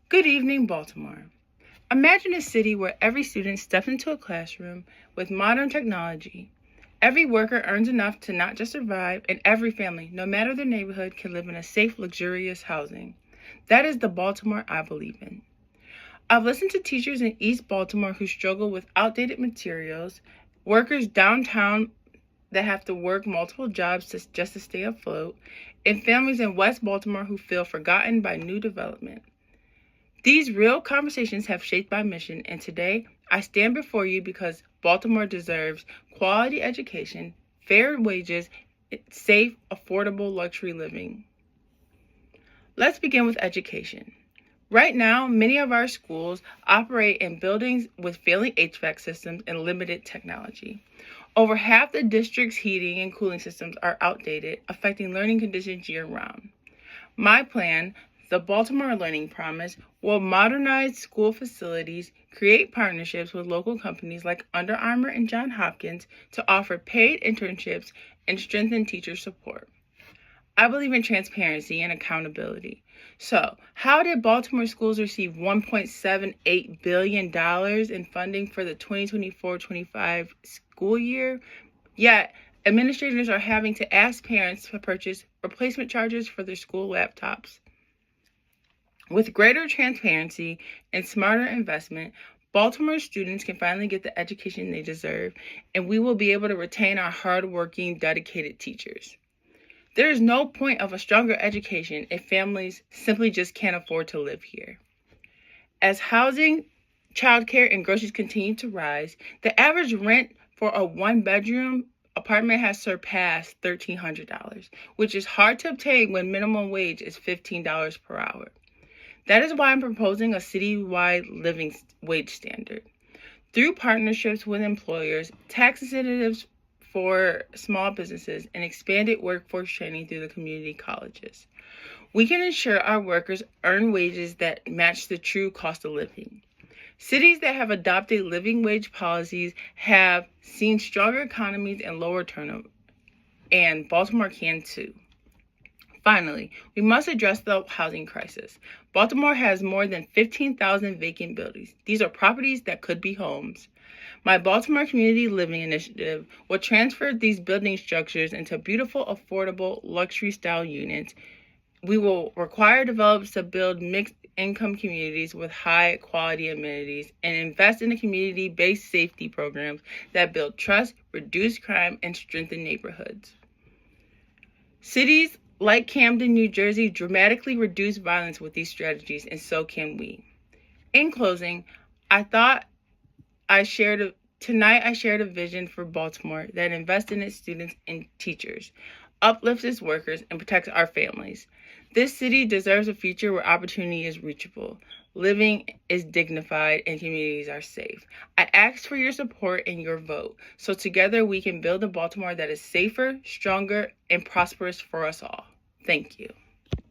Good evening, Baltimore. Imagine a city where every student steps into a classroom with modern technology. Every worker earns enough to not just survive, and every family, no matter their neighborhood, can live in a safe, luxurious housing. That is the Baltimore I believe in. I've listened to teachers in East Baltimore who struggle with outdated materials, workers downtown that have to work multiple jobs just to stay afloat, and families in West Baltimore who feel forgotten by new development. These real conversations have shaped my mission, and today I stand before you because Baltimore deserves quality education, fair wages, safe, affordable luxury living. Let's begin with education. Right now, many of our schools operate in buildings with failing HVAC systems and limited technology. Over half the district's heating and cooling systems are outdated, affecting learning conditions year-round. My plan, the Baltimore Learning Promise, will modernize school facilities, create partnerships with local companies like Under Armour and Johns Hopkins to offer paid internships and strengthen teacher support. I believe in transparency and accountability. So, how did Baltimore schools receive $1.78 billion in funding for the 2024-25 school year, yet administrators are having to ask parents to purchase replacement chargers for their school laptops? With greater transparency and smarter investment, Baltimore students can finally get the education they deserve, and we will be able to retain our hardworking, dedicated teachers. There is no point of a stronger education if families simply just can't afford to live here. As housing, childcare, and groceries continue to rise, the average rent for a one-bedroom apartment has surpassed $1,300, which is hard to obtain when minimum wage is $15 per hour. That is why I'm proposing a citywide living wage standard. Through partnerships with employers, tax incentives for small businesses, and expanded workforce training through the community colleges, we can ensure our workers earn wages that match the true cost of living. Cities that have adopted living wage policies have seen stronger economies and lower turnover, and Baltimore can too. Finally, we must address the housing crisis. Baltimore has more than 15,000 vacant buildings. These are properties that could be homes. My Baltimore Community Living Initiative will transfer these building structures into beautiful, affordable, luxury-style units. We will require developers to build mixed-income communities with high-quality amenities and invest in the community-based safety programs that build trust, reduce crime, and strengthen neighborhoods. Cities like Camden, New Jersey, dramatically reduce violence with these strategies, and so can we. In closing, I shared a vision for Baltimore that invests in its students and teachers, uplifts its workers, and protects our families. This city deserves a future where opportunity is reachable, living is dignified, and communities are safe. I ask for your support and your vote, so together we can build a Baltimore that is safer, stronger, and prosperous for us all. Thank you.